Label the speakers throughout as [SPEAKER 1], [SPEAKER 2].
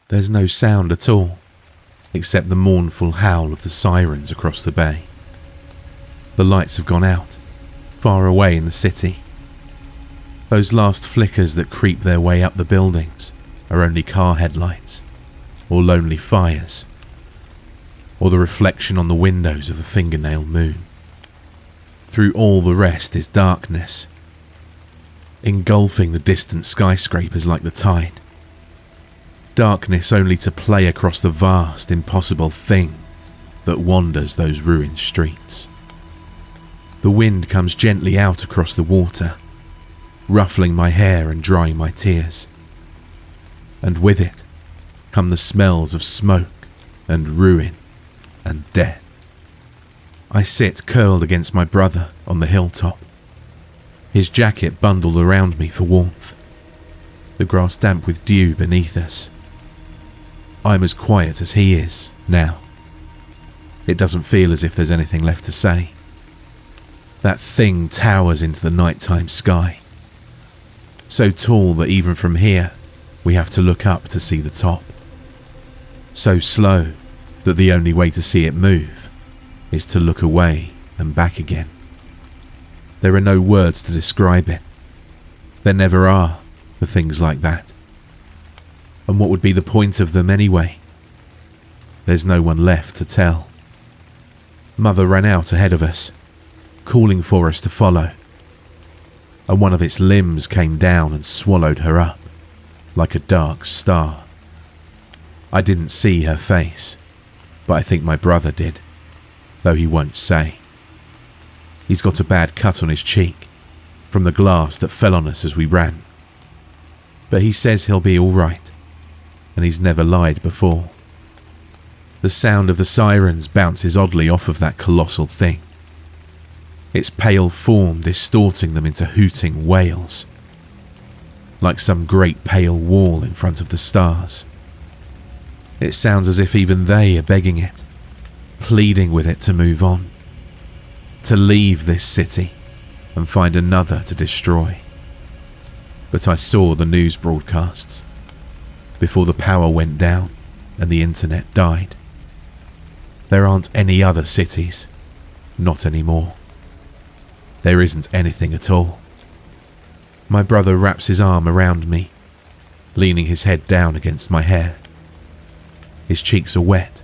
[SPEAKER 1] There's no sound at all, except the mournful howl of the sirens across the bay. The lights have gone out, far away in the city. Those last flickers that creep their way up the buildings are only car headlights, or lonely fires, or the reflection on the windows of the fingernail moon. Through all the rest is darkness, engulfing the distant skyscrapers like the tide. Darkness only to play across the vast, impossible thing that wanders those ruined streets. The wind comes gently out across the water, ruffling my hair and drying my tears. And with it come the smells of smoke and ruin and death. I sit curled against my brother on the hilltop, his jacket bundled around me for warmth, the grass damp with dew beneath us. I'm as quiet as he is now. It doesn't feel as if there's anything left to say. That thing towers into the nighttime sky, so tall that even from here we have to look up to see the top. So slow that the only way to see it move is to look away and back again. There are no words to describe it. There never are for things like that. And what would be the point of them anyway? There's no one left to tell. Mother ran out ahead of us, calling for us to follow, and one of its limbs came down and swallowed her up, like a dark star. I didn't see her face, but I think my brother did, though he won't say. He's got a bad cut on his cheek from the glass that fell on us as we ran. But he says he'll be all right, and he's never lied before. The sound of the sirens bounces oddly off of that colossal thing, its pale form distorting them into hooting wails, like some great pale wall in front of the stars. It sounds as if even they are begging it, pleading with it to move on, to leave this city and find another to destroy. But I saw the news broadcasts before the power went down and the internet died. There aren't any other cities, not anymore. There isn't anything at all. My brother wraps his arm around me, leaning his head down against my hair. His cheeks are wet,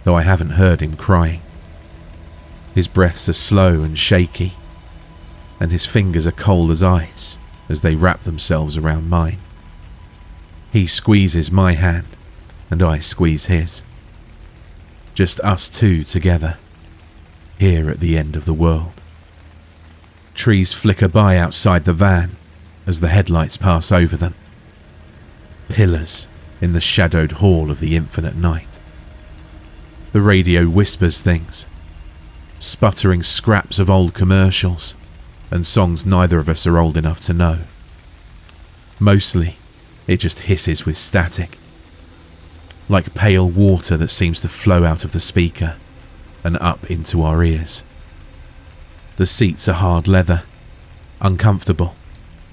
[SPEAKER 1] though I haven't heard him crying. His breaths are slow and shaky, and his fingers are cold as ice as they wrap themselves around mine. He squeezes my hand, and I squeeze his. Just us two together, here at the end of the world. Trees flicker by outside the van as the headlights pass over them. Pillars in the shadowed hall of the infinite night. The radio whispers things, sputtering scraps of old commercials and songs neither of us are old enough to know. Mostly, it just hisses with static, like pale water that seems to flow out of the speaker and up into our ears. The seats are hard leather, uncomfortable,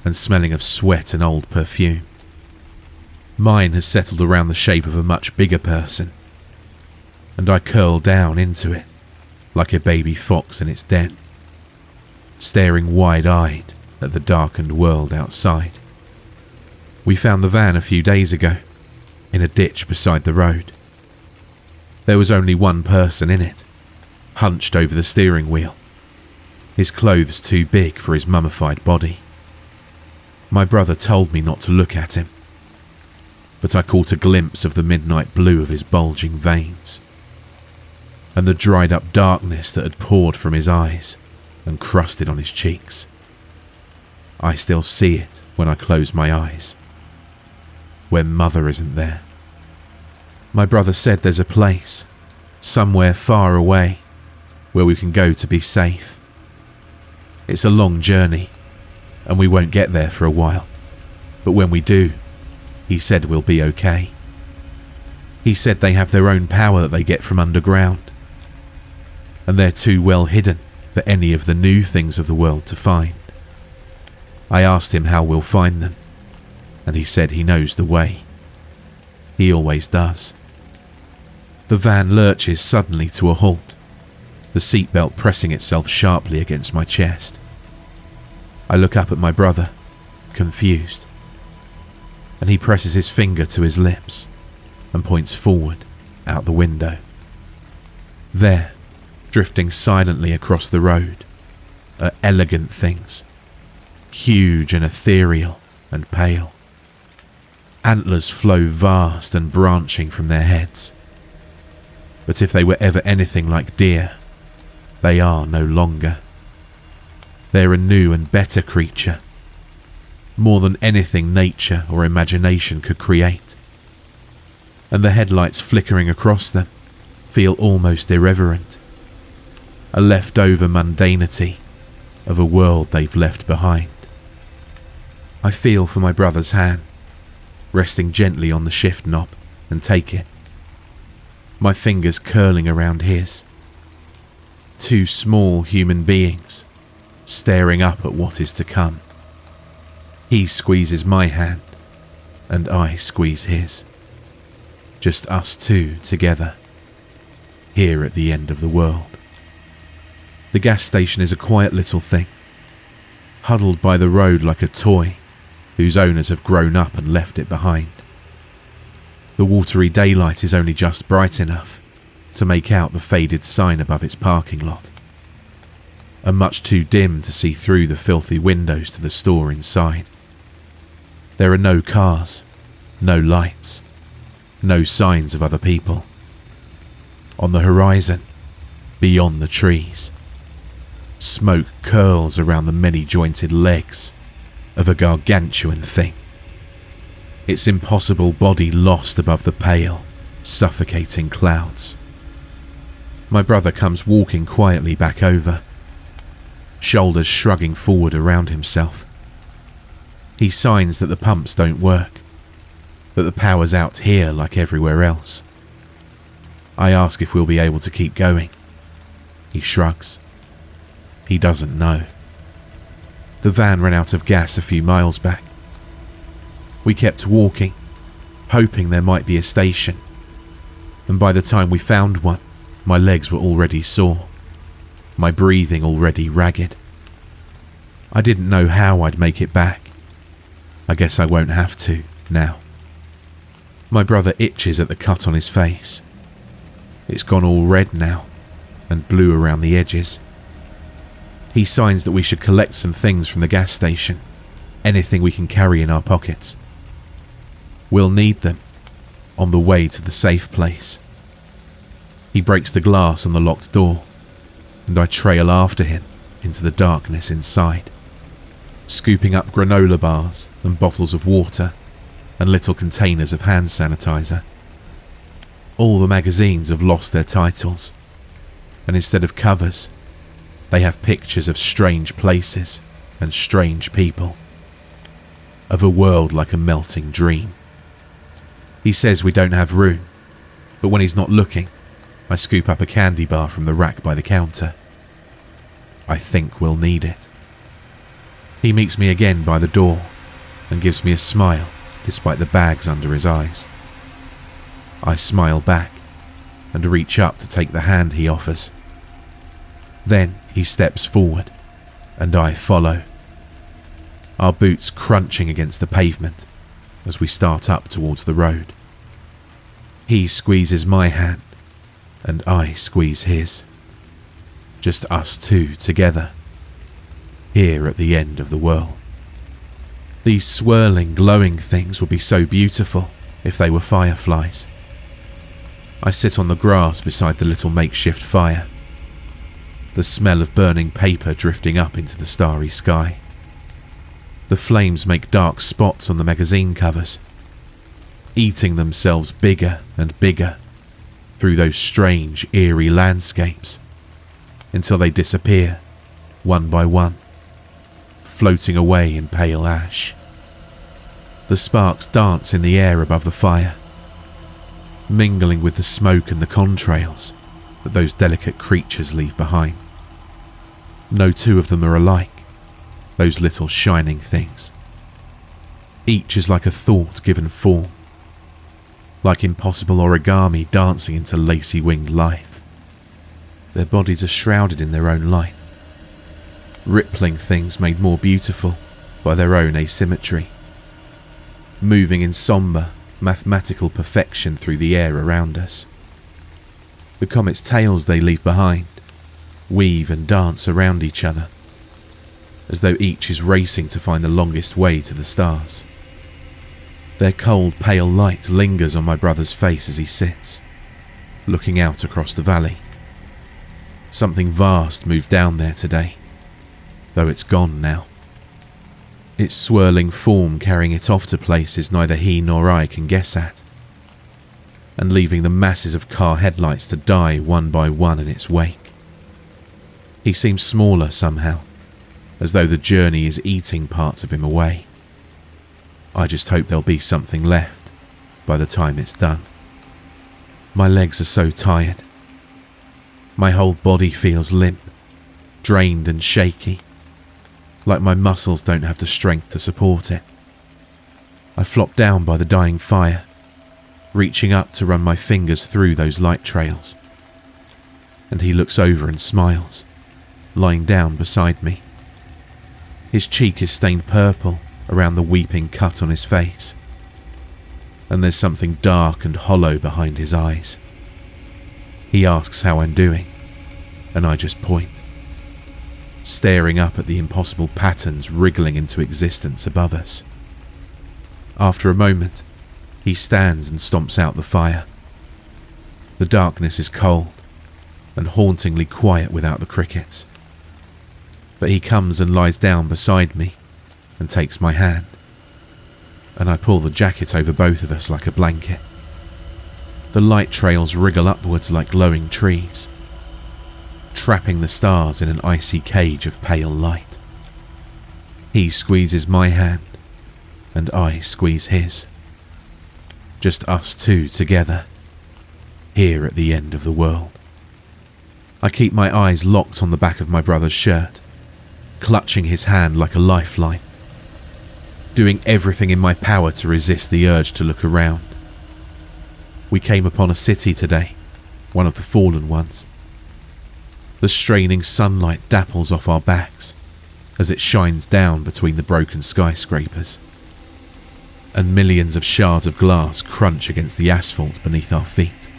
[SPEAKER 1] and smelling of sweat and old perfume. Mine has settled around the shape of a much bigger person, and I curl down into it like a baby fox in its den, staring wide-eyed at the darkened world outside. We found the van a few days ago, in a ditch beside the road. There was only one person in it, hunched over the steering wheel, his clothes too big for his mummified body. My brother told me not to look at him, but I caught a glimpse of the midnight blue of his bulging veins, and the dried up darkness that had poured from his eyes and crusted on his cheeks. I still see it when I close my eyes, when Mother isn't there. My brother said there's a place, somewhere far away, where we can go to be safe. It's a long journey, and we won't get there for a while, but when we do, he said we'll be okay. He said they have their own power that they get from underground, and they're too well hidden for any of the new things of the world to find. I asked him how we'll find them, and he said he knows the way. He always does. The van lurches suddenly to a halt, the seatbelt pressing itself sharply against my chest. I look up at my brother, confused, and he presses his finger to his lips and points forward out the window. There, drifting silently across the road, are elegant things, huge and ethereal and pale. Antlers flow vast and branching from their heads. But if they were ever anything like deer, they are no longer. They're a new and better creature, more than anything nature or imagination could create. And the headlights flickering across them feel almost irreverent, a leftover mundanity of a world they've left behind. I feel for my brother's hand, resting gently on the shift knob, and take it, my fingers curling around his. Two small human beings staring up at what is to come. He squeezes my hand, and I squeeze his. Just us two together, here at the end of the world. The gas station is a quiet little thing, huddled by the road like a toy whose owners have grown up and left it behind. The watery daylight is only just bright enough to make out the faded sign above its parking lot, and much too dim to see through the filthy windows to the store inside. There are no cars, no lights, no signs of other people. On the horizon, beyond the trees, smoke curls around the many-jointed legs of a gargantuan thing, its impossible body lost above the pale, suffocating clouds. My brother comes walking quietly back over, shoulders shrugging forward around himself. He signs that the pumps don't work, that the power's out here like everywhere else. I ask if we'll be able to keep going. He shrugs. He doesn't know. The van ran out of gas a few miles back. We kept walking, hoping there might be a station, and by the time we found one, my legs were already sore, my breathing already ragged. I didn't know how I'd make it back. I guess I won't have to now. My brother itches at the cut on his face. It's gone all red now, and blue around the edges. He signs that we should collect some things from the gas station, anything we can carry in our pockets. We'll need them on the way to the safe place. He breaks the glass on the locked door, and I trail after him into the darkness inside, scooping up granola bars and bottles of water and little containers of hand sanitizer. All the magazines have lost their titles, and instead of covers, they have pictures of strange places and strange people, of a world like a melting dream. He says we don't have room, but when he's not looking, I scoop up a candy bar from the rack by the counter. I think we'll need it. He meets me again by the door and gives me a smile despite the bags under his eyes. I smile back and reach up to take the hand he offers. Then he steps forward and I follow, our boots crunching against the pavement as we start up towards the road. He squeezes my hand and I squeeze his. Just us two together, here at the end of the world. These swirling, glowing things would be so beautiful if they were fireflies. I sit on the grass beside the little makeshift fire, the smell of burning paper drifting up into the starry sky. The flames make dark spots on the magazine covers, eating themselves bigger and bigger through those strange, eerie landscapes until they disappear, one by one, floating away in pale ash. The sparks dance in the air above the fire, mingling with the smoke and the contrails that those delicate creatures leave behind. No two of them are alike, those little shining things. Each is like a thought given form. like impossible origami dancing into lacy-winged life. Their bodies are shrouded in their own light, rippling things made more beautiful by their own asymmetry, moving in somber, mathematical perfection through the air around us. The comet's tails they leave behind weave and dance around each other, as though each is racing to find the longest way to the stars. Their cold, pale light lingers on my brother's face as he sits, looking out across the valley. Something vast moved down there today, though it's gone now. Its swirling form carrying it off to places neither he nor I can guess at, and leaving the masses of car headlights to die one by one in its wake. He seems smaller somehow, as though the journey is eating parts of him away. I just hope there'll be something left by the time it's done. My legs are so tired. My whole body feels limp, drained and shaky, like my muscles don't have the strength to support it. I flop down by the dying fire, reaching up to run my fingers through those light trails. And he looks over and smiles, lying down beside me. His cheek is stained purple around the weeping cut on his face, and there's something dark and hollow behind his eyes. He asks how I'm doing, and I just point, staring up at the impossible patterns wriggling into existence above us. After a moment, he stands and stomps out the fire. The darkness is cold and hauntingly quiet without the crickets, but he comes and lies down beside me and takes my hand, and I pull the jacket over both of us like a blanket. The light trails wriggle upwards like glowing trees, trapping the stars in an icy cage of pale light. He squeezes my hand, and I squeeze his. Just us two together, here at the end of the world. I keep my eyes locked on the back of my brother's shirt, clutching his hand like a lifeline, doing everything in my power to resist the urge to look around. We came upon a city today, one of the fallen ones. The straining sunlight dapples off our backs as it shines down between the broken skyscrapers, and millions of shards of glass crunch against the asphalt beneath our feet.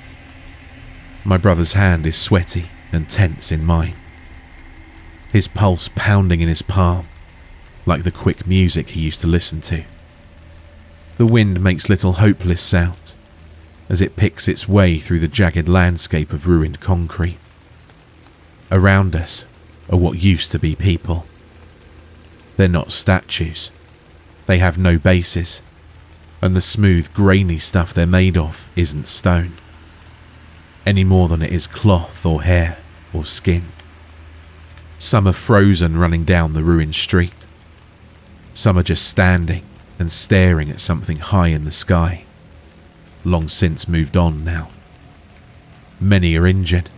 [SPEAKER 1] My brother's hand is sweaty and tense in mine, his pulse pounding in his palm like the quick music he used to listen to. The wind makes little hopeless sounds as it picks its way through the jagged landscape of ruined concrete. Around us are what used to be people. They're not statues. They have no bases, and the smooth, grainy stuff they're made of isn't stone, any more than it is cloth or hair or skin. Some are frozen running down the ruined street. Some are just standing and staring at something high in the sky, long since moved on now. Many are injured,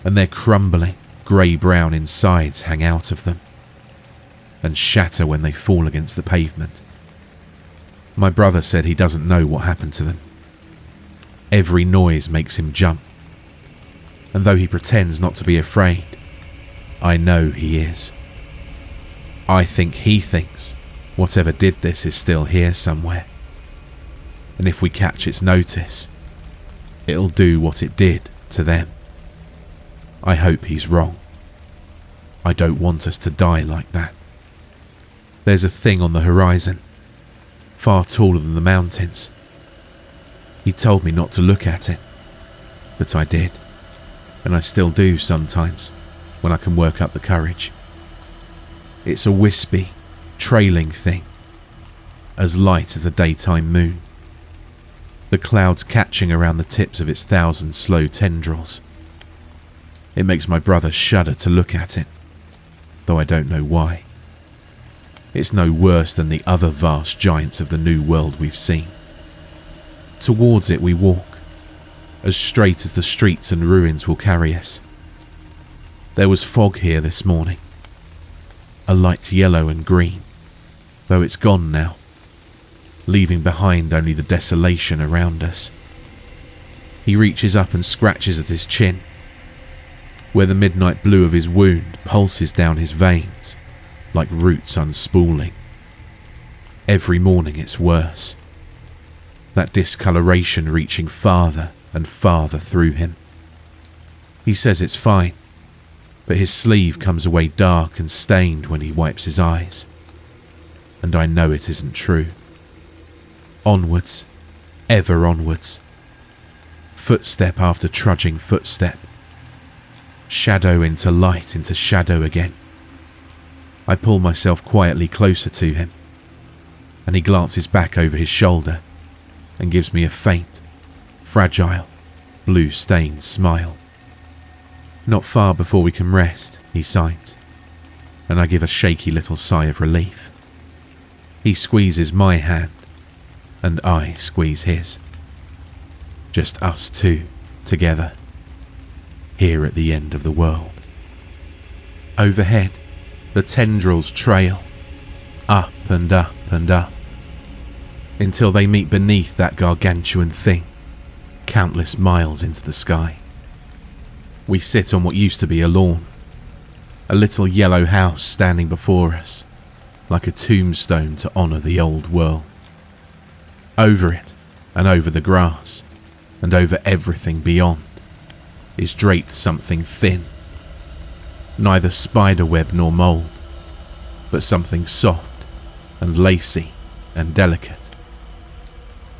[SPEAKER 1] and their crumbling, grey-brown insides hang out of them and shatter when they fall against the pavement. My brother said he doesn't know what happened to them. Every noise makes him jump, and though he pretends not to be afraid, I know he is. I think he thinks whatever did this is still here somewhere, and if we catch its notice, it'll do what it did to them. I hope he's wrong. I don't want us to die like that. There's a thing on the horizon, far taller than the mountains. He told me not to look at it, but I did, and I still do sometimes when I can work up the courage. It's a wispy, trailing thing, as light as the daytime moon, the clouds catching around the tips of its 1,000 slow tendrils. It makes my brother shudder to look at it, though I don't know why. It's no worse than the other vast giants of the new world we've seen. Towards it we walk, as straight as the streets and ruins will carry us. There was fog here this morning, a light yellow and green, though it's gone now. leaving behind only the desolation around us. He reaches up and scratches at his chin, where the midnight blue of his wound pulses down his veins like roots unspooling. Every morning it's worse, that discoloration reaching farther and farther through him. He says it's fine, but his sleeve comes away dark and stained when he wipes his eyes, and I know it isn't true. Onwards, ever onwards. Footstep after trudging footstep. Shadow into light into shadow again. I pull myself quietly closer to him, and he glances back over his shoulder and gives me a faint, fragile, blue-stained smile. Not far before we can rest, he sighs, and I give a shaky little sigh of relief. He squeezes my hand, and I squeeze his. Just us two, together, here at the end of the world. Overhead, the tendrils trail, up and up and up, until they meet beneath that gargantuan thing, countless miles into the sky. We sit on what used to be a lawn, a little yellow house standing before us, like a tombstone to honour the old world. Over it, and over the grass, and over everything beyond, is draped something thin, neither spiderweb nor mould, but something soft and lacy and delicate,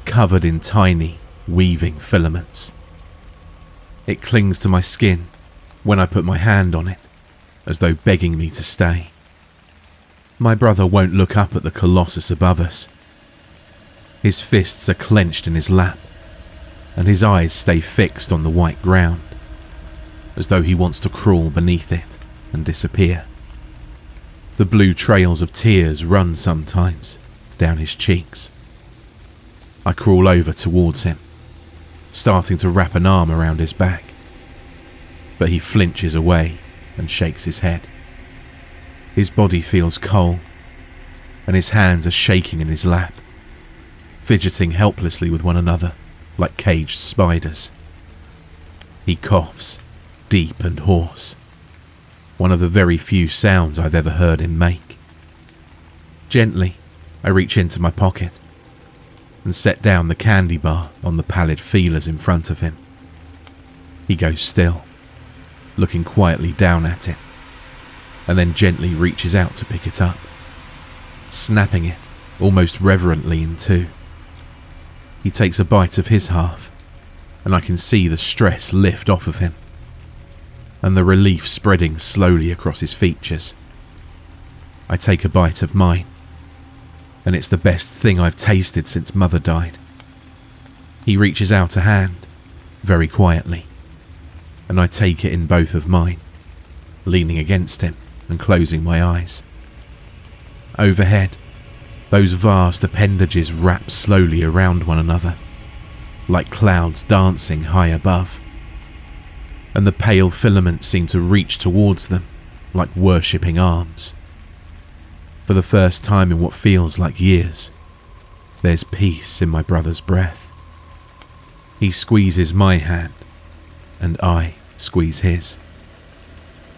[SPEAKER 1] covered in tiny, weaving filaments. It clings to my skin when I put my hand on it, as though begging me to stay. My brother won't look up at the colossus above us. His fists are clenched in his lap, and his eyes stay fixed on the white ground, as though he wants to crawl beneath it and disappear. The blue trails of tears run sometimes down his cheeks. I crawl over towards him, starting to wrap an arm around his back, but he flinches away and shakes his head. His body feels cold, and his hands are shaking in his lap, fidgeting helplessly with one another like caged spiders. He coughs, deep and hoarse, one of the very few sounds I've ever heard him make. Gently, I reach into my pocket and set down the candy bar on the pallid feelers in front of him. He goes still, looking quietly down at it, and then gently reaches out to pick it up, snapping it almost reverently in two. He takes a bite of his half, and I can see the stress lift off of him, and the relief spreading slowly across his features. I take a bite of mine, and it's the best thing I've tasted since Mother died. He reaches out a hand, very quietly, and I take it in both of mine, leaning against him and closing my eyes. Overhead, those vast appendages wrap slowly around one another, like clouds dancing high above, and the pale filaments seem to reach towards them like worshipping arms. For the first time in what feels like years, there's peace in my brother's breath. He squeezes my hand, and I squeeze his.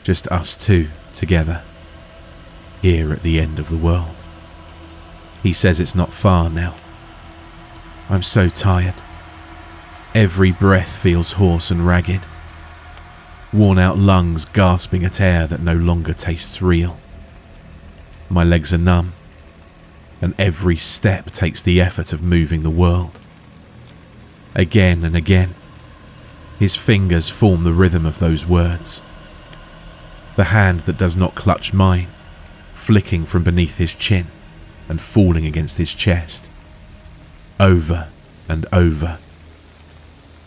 [SPEAKER 1] Just us two together, here at the end of the world. He says it's not far now. I'm so tired. Every breath feels hoarse and ragged. Worn out lungs gasping at air that no longer tastes real. My legs are numb, and every step takes the effort of moving the world. Again and again, his fingers form the rhythm of those words. The hand that does not clutch mine, flicking from beneath his chin and falling against his chest, over and over,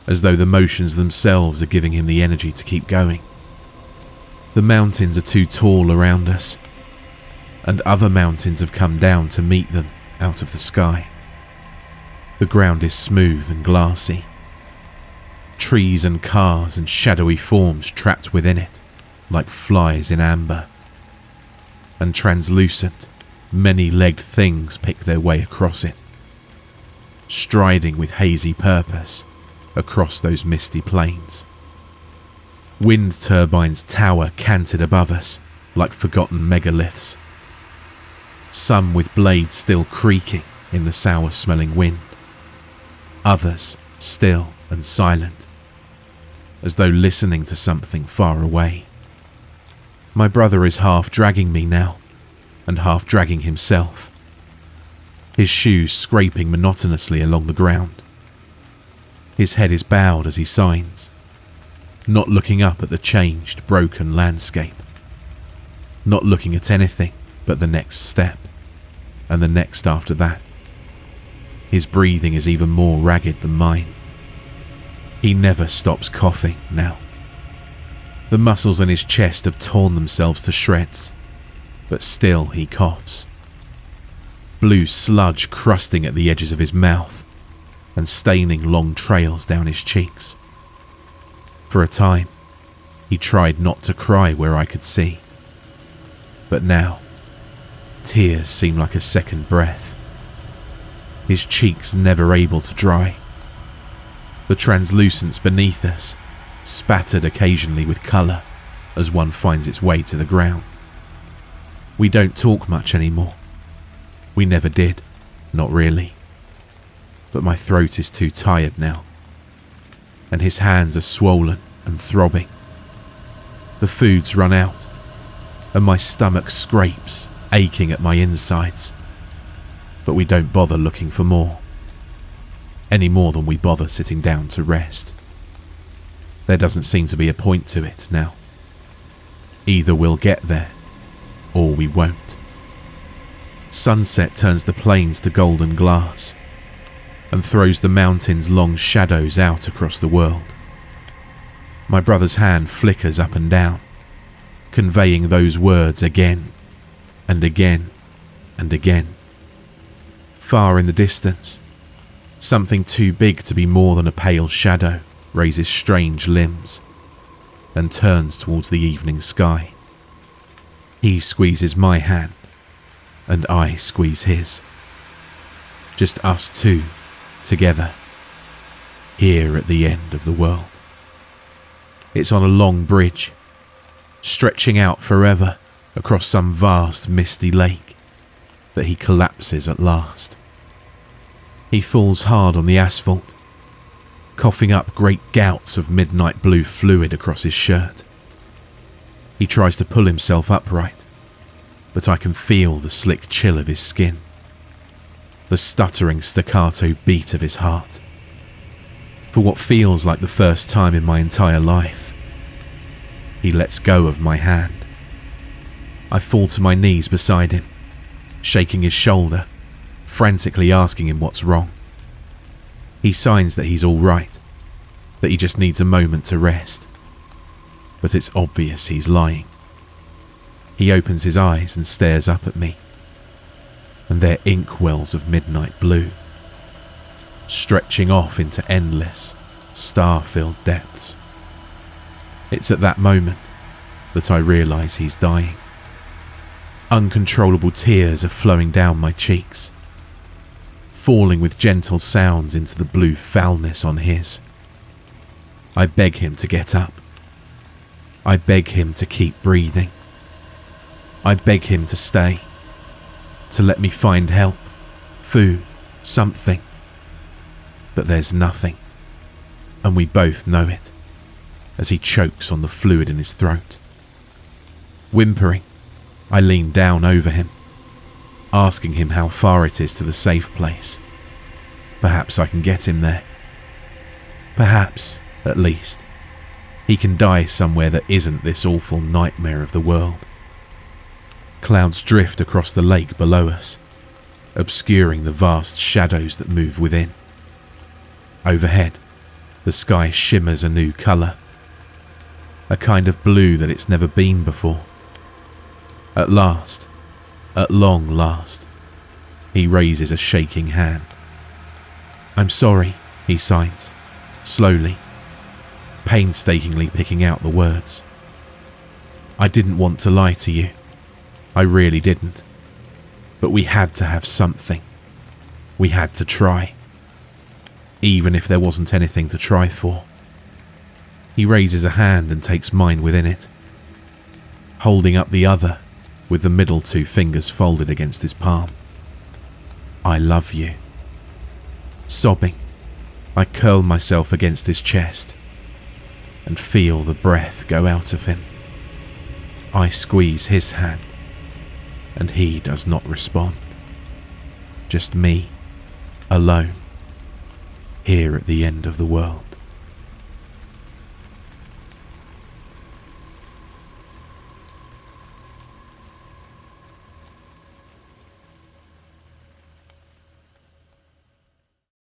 [SPEAKER 1] as though the motions themselves are giving him the energy to keep going. The mountains are too tall around us, and other mountains have come down to meet them out of the sky. The ground is smooth and glassy. Trees and cars and shadowy forms trapped within it, like flies in amber. And translucent, many-legged things pick their way across it, striding with hazy purpose across those misty plains. Wind turbines tower canted above us like forgotten megaliths, some with blades still creaking in the sour-smelling wind, others still and silent, as though listening to something far away. My brother is half dragging me now, and half dragging himself, his shoes scraping monotonously along the ground. His head is bowed as he signs, not looking up at the changed, broken landscape, not looking at anything but the next step, and the next after that. His breathing is even more ragged than mine. He never stops coughing now. The muscles in his chest have torn themselves to shreds, but still he coughs. Blue sludge crusting at the edges of his mouth and staining long trails down his cheeks. For a time, he tried not to cry where I could see, but now, tears seem like a second breath. His cheeks never able to dry. The translucence beneath us, spattered occasionally with colour as one finds its way to the ground. We don't talk much anymore. We never did, not really. But my throat is too tired now, and his hands are swollen and throbbing. The food's run out, and my stomach scrapes, aching at my insides. But we don't bother looking for more, any more than we bother sitting down to rest. There doesn't seem to be a point to it now. Either we'll get there, or we won't. Sunset turns the plains to golden glass, and throws the mountains' long shadows out across the world. My brother's hand flickers up and down, conveying those words again, and again, and again. Far in the distance, something too big to be more than a pale shadow raises strange limbs, and turns towards the evening sky. He squeezes my hand, and I squeeze his. Just us two, together, here at the end of the world. It's on a long bridge, stretching out forever across some vast misty lake, that he collapses at last. He falls hard on the asphalt, coughing up great gouts of midnight blue fluid across his shirt. He tries to pull himself upright, but I can feel the slick chill of his skin, the stuttering staccato beat of his heart. For what feels like the first time in my entire life, he lets go of my hand. I fall to my knees beside him, shaking his shoulder, frantically asking him what's wrong. He signs that he's all right, that he just needs a moment to rest. But it's obvious he's lying. He opens his eyes and stares up at me, and they're ink wells of midnight blue, stretching off into endless, star-filled depths. It's at that moment that I realise he's dying. Uncontrollable tears are flowing down my cheeks, falling with gentle sounds into the blue foulness on his. I beg him to get up. I beg him to keep breathing. I beg him to stay, to let me find help, food, something. But there's nothing, and we both know it, as he chokes on the fluid in his throat. Whimpering, I lean down over him, asking him how far it is to the safe place. Perhaps I can get him there. Perhaps, at least, he can die somewhere that isn't this awful nightmare of the world. Clouds drift across the lake below us, obscuring the vast shadows that move within. Overhead, the sky shimmers a new colour, a kind of blue that it's never been before. At last, at long last, he raises a shaking hand. "I'm sorry," he signs, slowly, painstakingly picking out the words. "I didn't want to lie to you. I really didn't. But we had to have something. We had to try. even if there wasn't anything to try for. He raises a hand and takes mine within it, holding up the other with the middle two fingers folded against his palm. I love you. Sobbing, I curl myself against his chest and feel the breath go out of him. I squeeze his hand and he does not respond. Just me, alone, here at the end of the world.